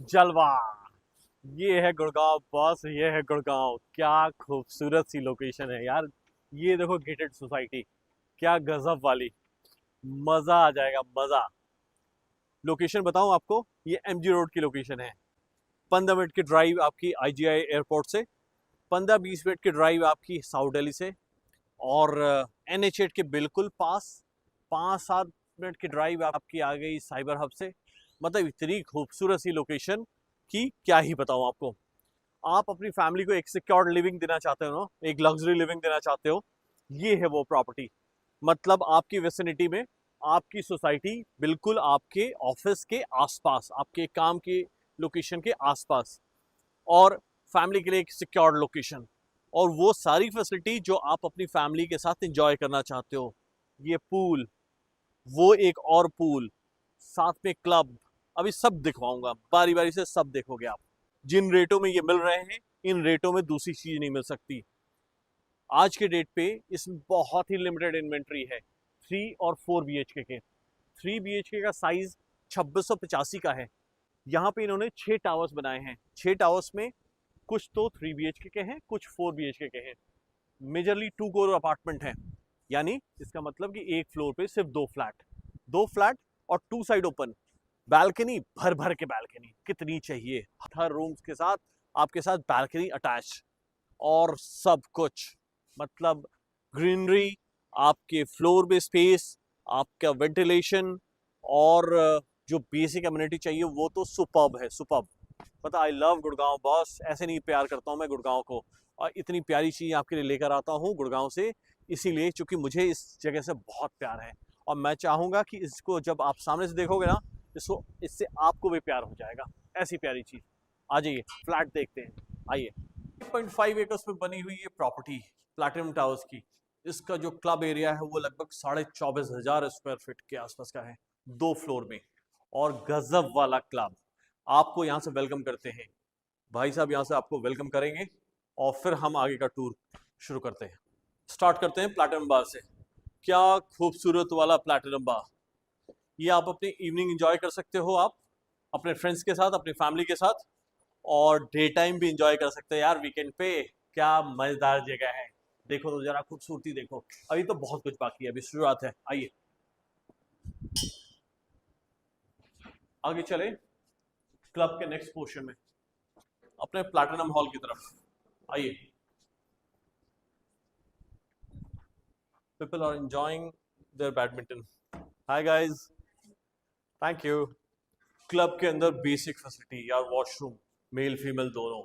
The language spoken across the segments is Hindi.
जलवा। ये है गुड़गांव बॉस, ये है गुड़गांव। क्या खूबसूरत सी लोकेशन है यार। ये देखो गेटेड सोसाइटी, क्या गजब वाली। मजा आ जाएगा, मजा। लोकेशन बताऊं आपको, ये एमजी रोड की लोकेशन है। 15 मिनट की ड्राइव आपकी आईजीआई एयरपोर्ट से, 15-20 मिनट की ड्राइव आपकी साउथ दिल्ली से, और NH8 के बिल्कुल पास 5-7 मिनट की ड्राइव आपकी आ गई साइबर हब से। मतलब इतनी खूबसूरत सी लोकेशन कि क्या ही बताऊं आपको। आप अपनी फैमिली को एक सिक्योर्ड लिविंग देना चाहते हो ना, एक लग्जरी लिविंग देना चाहते हो, ये है वो प्रॉपर्टी। मतलब आपकी विसिनिटी में, आपकी सोसाइटी बिल्कुल आपके ऑफिस के आसपास, आपके काम के लोकेशन के आसपास, और फैमिली के लिए एक सिक्योर्ड लोकेशन, और वो सारी फैसिलिटी जो आप अपनी फैमिली के साथ एंजॉय करना चाहते हो। ये पूल, वो एक और पूल, साथ में क्लब। अभी सब दिखवाऊंगा, बारी बारी से सब देखोगे आप। जिन रेटों में ये मिल रहे हैं, इन रेटों में दूसरी चीज नहीं मिल सकती आज के डेट पे। इसमें बहुत ही लिमिटेड इन्वेंट्री है 3 और 4 BHK के। 3 BHK का साइज 2685 का है। यहाँ पे इन्होंने 6 टावर्स बनाए हैं। 6 टावर्स में कुछ तो 3 BHK के हैं, कुछ 4 BHK के हैं। मेजरली 2 करोड़ अपार्टमेंट है, यानी इसका मतलब कि एक फ्लोर पे सिर्फ 2 फ्लैट, 2 फ्लैट, और 2 साइड ओपन। बैल्कनी, भर भर के बैल्कनी कितनी चाहिए, हर रूम्स के साथ आपके साथ बैल्कनी अटैच, और सब कुछ। मतलब ग्रीनरी, आपके फ्लोर पे स्पेस, आपका वेंटिलेशन, और जो बेसिक कम्युनिटी चाहिए वो तो सुपर्ब है, सुपर्ब। पता, आई लव गुड़गांव बॉस। ऐसे नहीं प्यार करता हूँ मैं गुड़गांव को, और इतनी प्यारी चीज आपके लिए लेकर आता हूँ गुड़गांव से, इसीलिए क्योंकि मुझे इस जगह से बहुत प्यार है। और मैं चाहूंगा कि इसको जब आप सामने से देखोगे ना, इसको, इससे आपको भी प्यार हो जाएगा। ऐसी प्यारी चीज। आ जाइए, फ्लैट देखते हैं, आइए। 5.5 एकर्स में बनी हुई ये प्रॉपर्टी प्लैटिनम टावर्स की। इसका जो क्लब एरिया है वो लगभग 24,500 स्क्वायर फीट के आसपास का है, 2 फ्लोर में। और गजब वाला क्लब। आपको यहाँ से वेलकम करते हैं भाई साहब, यहाँ से आपको वेलकम करेंगे, और फिर हम आगे का टूर शुरू करते हैं। स्टार्ट करते हैं प्लैटिनम बार से। क्या खूबसूरत वाला प्लैटिनम बार। ये आप अपनी इवनिंग एंजॉय कर सकते हो, आप अपने फ्रेंड्स के साथ, अपनी फैमिली के साथ, और डे टाइम भी एंजॉय कर सकते हैं यार, वीकेंड पे। क्या मजेदार जगह है। देखो तो जरा खूबसूरती देखो। अभी तो बहुत कुछ बाकी है, अभी शुरुआत है। आइए आगे चले क्लब के नेक्स्ट पोर्शन में, अपने प्लैटिनम हॉल की तरफ आइए। People are enjoying their badminton. Hi guys, thank you. Club के अंदर बेसिक फैसिलिटी यार, वॉशरूम मेल फीमेल दोनों।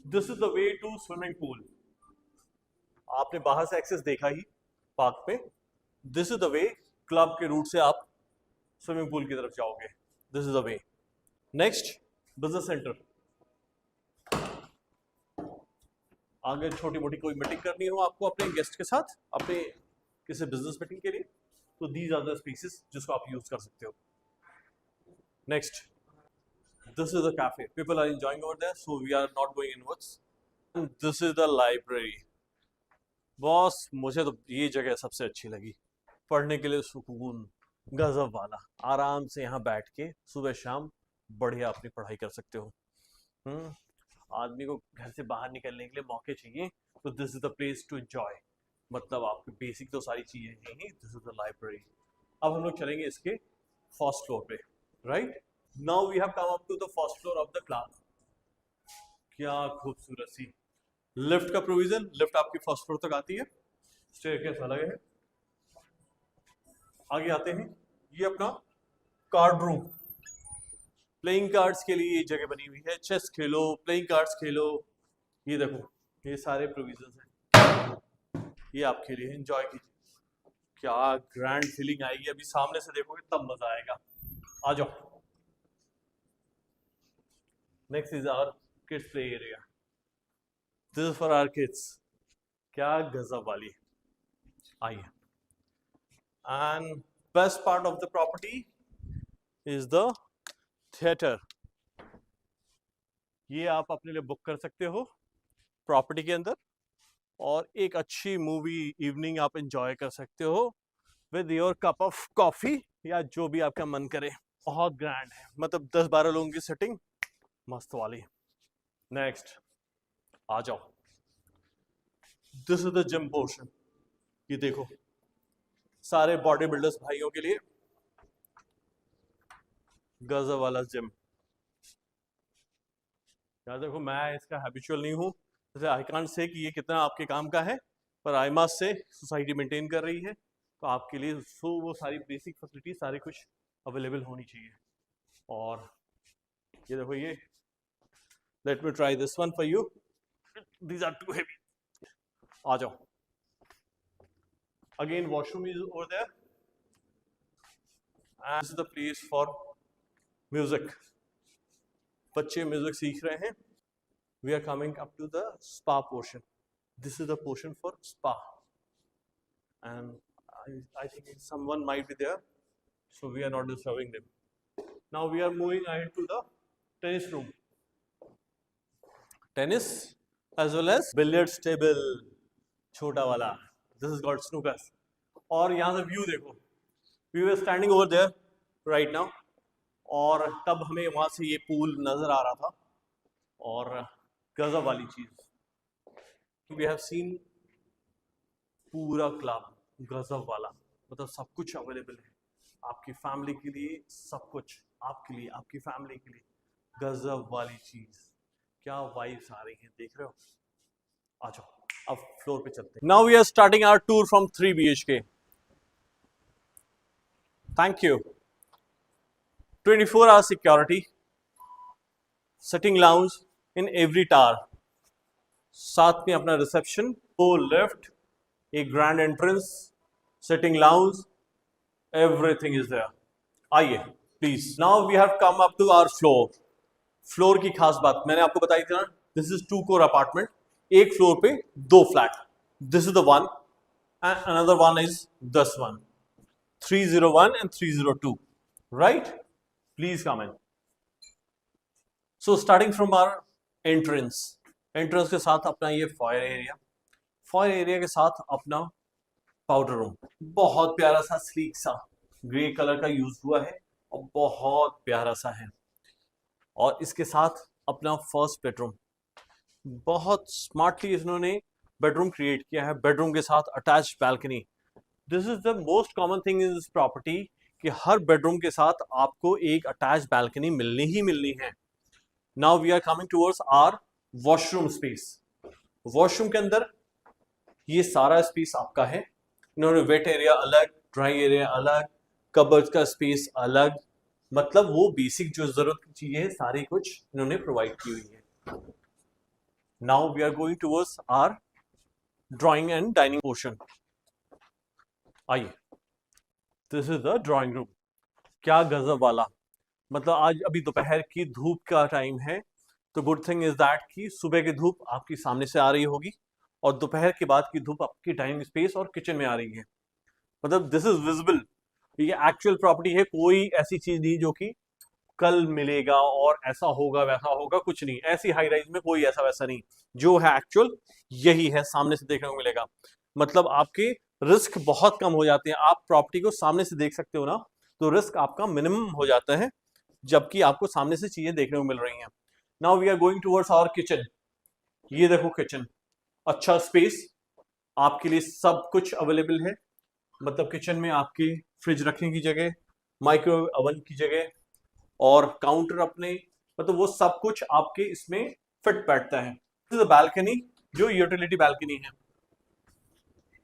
This is the way to swimming pool. आपने बाहर से एक्सेस देखा ही पार्क पे। This is the way, club के रूट से आप स्विमिंग पूल की तरफ जाओगे। This is the way. Next, business centre. आगे छोटी मोटी कोई मीटिंग करनी हो आपको अपने गेस्ट के साथ, अपने किसी बिजनेस मीटिंग के लिए, तो दीज आर द स्पेसेस जिसको आप यूज कर सकते हो। Next, this is the cafe. People are enjoying over there, so we are not going inwards. This is the library. Boss, मुझे तो ये जगह सबसे अच्छी लगी। पढ़ने के लिए सुकून गजब वाला। आराम से यहाँ बैठ के सुबह शाम बढ़िया अपनी पढ़ाई कर सकते हो। हम्म आदमी को घर से बाहर निकलने के लिए मौके चाहिए, तो this is the place to enjoy. मतलब आपकी बेसिक तो सारी चीजें हैं ही। This is the library. अब हम लोग चलेंगे इसके फर्स्ट फ्लोर पे। Right now we have come up to the first floor of the class. क्या खूबसूरत सी लिफ्ट का प्रोविजन। लिफ्ट आपकी फर्स्ट फ्लोर तक आती है, स्टेयरकेस अलग है। आगे आते हैं, ये अपना कार्ड रूम। प्लेइंग कार्ड्स के लिए ये जगह बनी हुई है। चेस खेलो, प्लेइंग कार्ड्स खेलो। ये देखो, ये सारे प्रोविजंस हैं, ये आपके लिए। एंजॉय कीजिए। क्या ग्रैंड फीलिंग आएगी, अभी सामने से देखोगे तब मजा आएगा। आ जाओ। Next is our kids play area. This is for our kids. क्या गजब वाली। आइए। And best part of the property is the theatre. ये आप अपने लिए बुक कर सकते हो प्रॉपर्टी के अंदर, और एक अच्छी मूवी इवनिंग आप एंजॉय कर सकते हो with your cup of coffee, या जो भी आपका मन करे। बहुत ग्रैंड है, मतलब 10-12 लोगों की सिटिंग मस्त वाली। नेक्स्ट आ जाओ, this is the gym portion. ये देखो सारे बॉडी बिल्डर्स भाइयों के लिए गजब वाला जिम। यार देखो मैं इसका हैबिचुअल नहीं हूँ, जैसे आई कांट से कि ये कितना आपके काम का है, पर I must say society maintain कर रही है तो आपके लिए वो सारी बेसिक फैसिलिटी सारी कुछ अवेलेबल होनी चाहिए। और ये देखो ये, let me try this one for you, these are too heavy. आ जाओ, again washroom is over there and this is the place for music. बच्चे म्यूजिक सीख रहे हैं। We are coming up to the spa portion. This is the portion for spa and I think someone might be there, so we are not disturbing them. Now we are moving ahead to the tennis room. Tennis as well as billiards table, छोटा वाला. This is called snookers. और यहाँ से व्यू देखो. We were standing over there right now. और तब हमें वहाँ से ये पूल नजर आ रहा था और गजब वाली चीज. We have seen पूरा क्लब गजब वाला, मतलब सब कुछ अवेलेबल है आपकी फैमिली के लिए, सब कुछ आपके लिए, आपकी फैमिली के लिए गजब वाली चीज. क्या वाइब्स आ रही हैं, देख रहे हो. आ जाओ अब फ्लोर पे चलते हैं. Now we are starting our tour from 3 BHK. Thank you. 24 hour security, sitting lounge in every tower, साथ में अपना रिसेप्शन, वो लेफ्ट एक grand entrance, sitting lounge, everything is there. आइए please. Now we have come up to our floor. Floor की खास बात मैंने आपको बताई थी ना, दिस इज 2 कोर अपार्टमेंट. एक फ्लोर पे 2 flat. This is the one and another one is this one, 301 and 302, right. Please come in. So starting from our entrance, entrance के साथ अपना ये फायर एरिया, फायर एरिया के साथ अपना पाउडर रूम. बहुत प्यारा सा स्लीक सा ग्रे कलर का यूज हुआ है और बहुत प्यारा सा है. और इसके साथ अपना फर्स्ट बेडरूम, बहुत स्मार्टली इन्होंने बेडरूम क्रिएट किया है. बेडरूम के साथ attach balcony. This is the most common thing in this property कि हर बेडरूम के साथ आपको एक अटैच बैल्कनी मिलनी ही मिलनी है. Now we are coming towards our washroom space. Washroom के अंदर ये सारा स्पेस आपका है. इन्होंने वेट एरिया अलग, ड्राई एरिया अलग, कबर्ड का स्पेस अलग, मतलब वो बेसिक जो जरूरत की चीजें है सारी कुछ इन्होंने प्रोवाइड की हुई है. Now we are going towards our drawing and dining portion. आइए, this is the drawing room. क्या गजब वाला, मतलब आज अभी दोपहर की धूप का टाइम है तो गुड थिंग इज दैट कि सुबह की धूप आपकी सामने से आ रही होगी और दोपहर के बाद की धूप आपकी डाइनिंग स्पेस और किचन में आ रही है. मतलब दिस इज विजिबल. ये एक्चुअल प्रॉपर्टी है, कोई ऐसी चीज नहीं जो कि कल मिलेगा और ऐसा होगा वैसा होगा, कुछ नहीं. ऐसी हाई राइज में कोई ऐसा वैसा नहीं, जो है एक्चुअल यही है, सामने से देखने को मिलेगा. मतलब आपके रिस्क बहुत कम हो जाते हैं. आप प्रॉपर्टी को सामने से देख सकते हो ना, तो रिस्क आपका मिनिमम हो जाता है जबकि आपको सामने से चीजें देखने को मिल रही हैं. Now we are going towards our kitchen. ये देखो किचन, अच्छा स्पेस, आपके लिए सब कुछ अवेलेबल है. मतलब किचन में आपकी फ्रिज रखने की जगह, माइक्रोवेव ओवन की जगह और काउंटर अपने, मतलब वो सब कुछ आपके इसमें फिट बैठता है. दिस इज बैल्कनी, जो यूटिलिटी बैल्कनी है.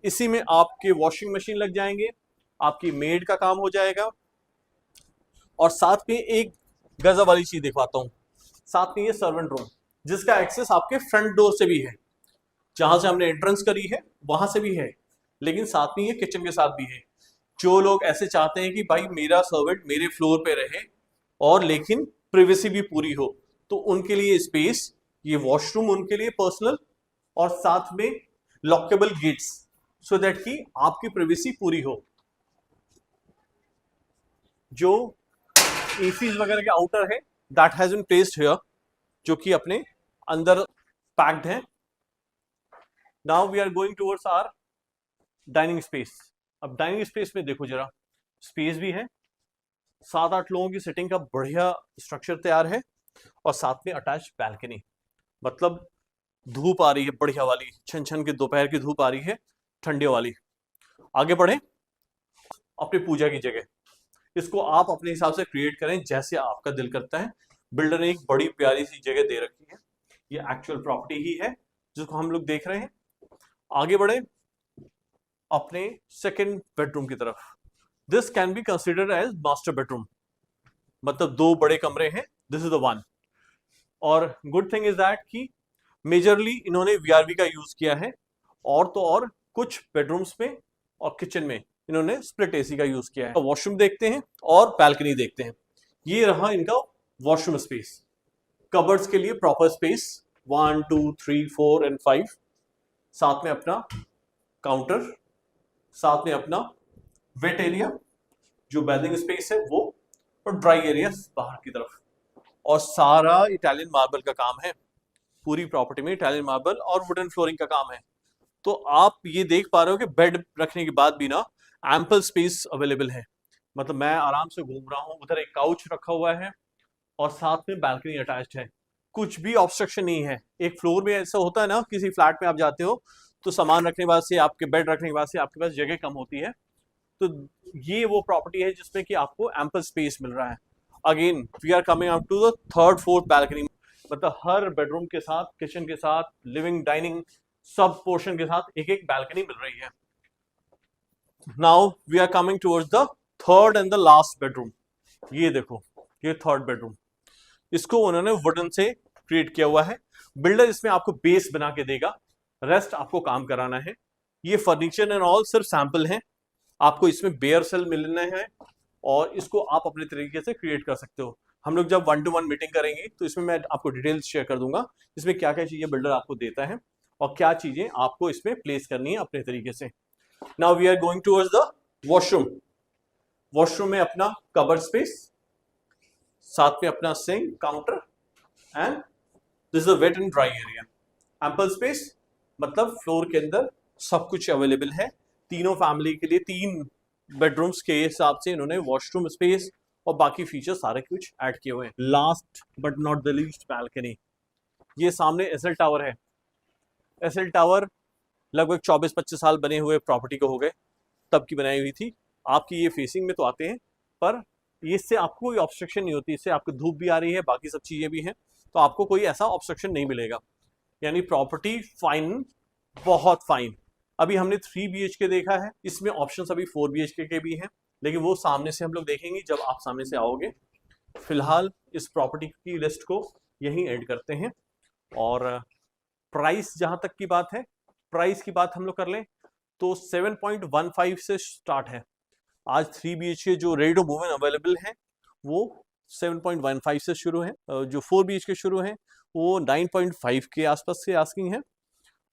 इसी में आपके वॉशिंग मशीन लग जाएंगे, आपकी मेड का काम हो जाएगा. और साथ में एक गजब वाली चीज दिखवाता हूं, साथ में ये सर्वेंट रूम जिसका एक्सेस आपके फ्रंट डोर से भी है, जहां से हमने एंट्रेंस करी है वहां से भी है, लेकिन साथ में ये किचन के साथ भी है. जो लोग ऐसे चाहते हैं कि भाई मेरा सर्वेंट मेरे फ्लोर पे रहे और लेकिन प्रिवेसी भी पूरी हो, तो उनके लिए स्पेस, ये वॉशरूम उनके लिए पर्सनल और साथ में लॉकेबल गेट्स, सो दैट कि आपकी प्रिवेसी पूरी हो. जो एसीज वगैरह के आउटर है that has been placed here, जो कि अपने अंदर पैक्ड है. Now we are going towards our dining space. अब डाइनिंग स्पेस में देखो जरा, स्पेस भी है, 7-8 लोगों की सिटिंग का बढ़िया स्ट्रक्चर तैयार है. और साथ में अटैच बैल्कनी। मतलब धूप आ रही है बढ़िया वाली, छन छन की दोपहर की धूप आ रही है ठंडे वाली। आगे बढ़े, अपनी पूजा की जगह, इसको आप अपने हिसाब से क्रिएट करें जैसे आपका दिल करता है। बिल्डर ने एक बड़ी प्यारी सी जगह दे रखी है, ये एक्चुअल प्रॉपर्टी ही है जिसको हम लोग देख रहे हैं। आगे बढ़े अपने सेकंड बेडरूम की तरफ। This can be considered as master bedroom, मतलब दो बड़े कमरे हैं, दिस इज द वन। और गुड थिंग इज दैट कि मेजरली इन्होंने वीआरवी का यूज किया है, और तो और कुछ बेडरूम्स में और किचन में इन्होंने स्प्लिट एसी का यूज किया है। वॉशरूम देखते हैं और बैल्कनी देखते हैं। ये रहा इनका वॉशरूम स्पेस, कबर्ड्स के लिए प्रॉपर स्पेस 1 2 3 4 एंड 5, साथ में अपना काउंटर, साथ में अपना वेट एरिया जो बैथिंग स्पेस है वो, और ड्राई एरिया बाहर की तरफ। और सारा इटालियन मार्बल का काम है, पूरी प्रॉपर्टी में इटालियन मार्बल और वुडन फ्लोरिंग का काम है। तो आप ये देख पा रहे हो कि बेड रखने के बाद भी ना एम्पल स्पेस अवेलेबल है। मतलब मैं आराम से घूम रहा हूँ, उधर एक काउच रखा हुआ है और साथ में बैल्कनी अटैच्ड है, कुछ भी ऑब्स्ट्रक्शन नहीं है। एक फ्लोर में ऐसा होता है ना, किसी फ्लैट में आप जाते हो तो सामान रखने के बाद से, आपके बेड रखने के बाद से आपके पास जगह कम होती है। तो ये वो प्रॉपर्टी है जिसमें कि आपको एम्पल स्पेस मिल रहा है। Again we are coming up to the third fourth balcony, मतलब हर बेडरूम के साथ, किचन के साथ, लिविंग डाइनिंग सब पोर्शन के साथ एक एक बैल्कनी मिल रही है। Now we are coming towards the third and the last bedroom. ये देखो, ये थर्ड बेडरूम, इसको उन्होंने वुडन से क्रिएट किया हुआ है। बिल्डर इसमें आपको बेस बना के देगा, रेस्ट आपको काम कराना है। ये फर्नीचर एंड ऑल सिर्फ सैंपल है, आपको इसमें बेयर सेल मिलने हैं और इसको आप अपने तरीके से क्रिएट कर सकते हो। हम लोग जब 1-to-1 मीटिंग करेंगे तो इसमें मैं आपको डिटेल्स शेयर कर दूंगा, इसमें क्या क्या चीजें बिल्डर आपको देता है और क्या चीजें आपको इसमें प्लेस करनी है अपने तरीके से। Now we are going towards the washroom. Washroom में अपना कबर्ड स्पेस, साथ में अपना sink, counter, and this is a wet and dry area. Ample space मतलब फ्लोर के अंदर सब कुछ अवेलेबल है। तीनों फैमिली के लिए 3 बेडरूम्स के हिसाब से इन्होंने वॉशरूम स्पेस और बाकी फीचर सारे कुछ ऐड किए हुए हैं। Last but not the least balcony, ये सामने एसएल टावर है। एसएल टावर लगभग 24-25 साल बने हुए प्रॉपर्टी को हो गए, तब की बनाई हुई थी। आपकी ये फेसिंग में तो आते हैं, पर इससे आपको कोई ऑब्स्ट्रक्शन नहीं होती, इससे आपको धूप भी आ रही है, बाकी सब चीजें भी हैं, तो आपको कोई ऐसा ऑब्स्ट्रक्शन नहीं मिलेगा। यानी प्रॉपर्टी फाइन, बहुत फाइन। अभी हमने 3 BHK देखा है, इसमें ऑप्शंस अभी 4 BHK के भी हैं, लेकिन वो सामने से हम लोग देखेंगे जब आप सामने से आओगे। फिलहाल इस प्रॉपर्टी की लिस्ट को यहीं एड करते हैं। और प्राइस जहां तक की बात है, प्राइस की बात हम लोग कर लें तो 7.15 से स्टार्ट है। आज 3 BHK जो ready to move in available है वो 7.15 से शुरू है, जो 4 BHK शुरू है वो 9.5 के आसपास से आस्किंग है,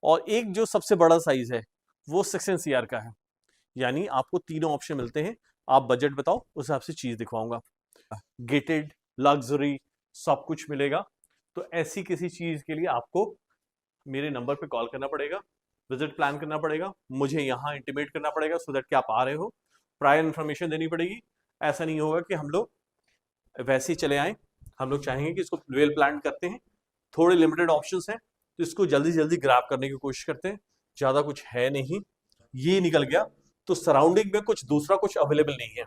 और एक जो सबसे बड़ा साइज है वो 6 NCR का है। यानी आपको तीनों ऑप्शन मिलते हैं, आप बजट बताओ उस हिसाब से चीज दिखवाऊंगा। गेटेड, लग्जरी सब कुछ मिलेगा। तो ऐसी किसी चीज के लिए आपको मेरे नंबर पे कॉल करना पड़ेगा, विजिट प्लान करना पड़ेगा, मुझे यहाँ इंटीमेट करना पड़ेगा सो दैट कि आप आ रहे हो, प्रायर इन्फॉर्मेशन देनी पड़ेगी। ऐसा नहीं होगा कि हम लोग वैसे ही चले आए। हम लोग चाहेंगे कि इसको वेल प्लान करते हैं, थोड़े लिमिटेड ऑप्शंस हैं तो इसको जल्दी जल्दी ग्रैब करने की कोशिश करते हैं। ज़्यादा कुछ है नहीं, ये निकल गया तो सराउंडिंग में कुछ दूसरा कुछ अवेलेबल नहीं है,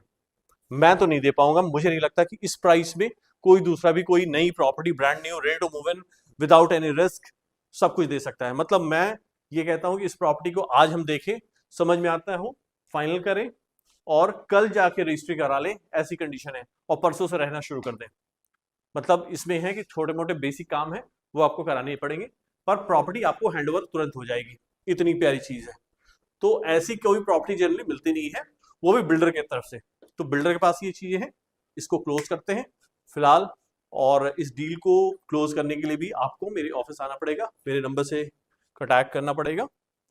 मैं तो नहीं दे पाऊंगा। मुझे नहीं लगता कि इस प्राइस में कोई दूसरा भी कोई नई property brand new ready to move in without any risk सब कुछ दे सकता है। मतलब मैं ये कहता हूं कि इस प्रॉपर्टी को आज हम देखें, समझ में आता हो, फाइनल करें और कल जाके रजिस्ट्री करा लें, ऐसी कंडीशन है, और परसों से रहना शुरू कर दें। मतलब इसमें है कि छोटे मोटे बेसिक काम है वो आपको कराने ही पड़ेंगे, पर प्रॉपर्टी आपको हैंडओवर तुरंत हो जाएगी, इतनी प्यारी चीज है। तो ऐसी कोई प्रॉपर्टी जनरली मिलती नहीं है, वो भी बिल्डर की तरफ से। तो बिल्डर के पास ये चीजें हैं, इसको क्लोज करते हैं फिलहाल। और इस डील को क्लोज करने के लिए भी आपको मेरे ऑफिस आना पड़ेगा, मेरे नंबर से कॉन्टैक्ट करना पड़ेगा।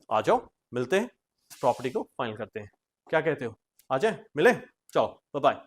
आ जाओ, मिलते हैं, प्रॉपर्टी को फाइनल करते हैं। क्या कहते हो, आ जाए, मिले, चलो बाय बाय।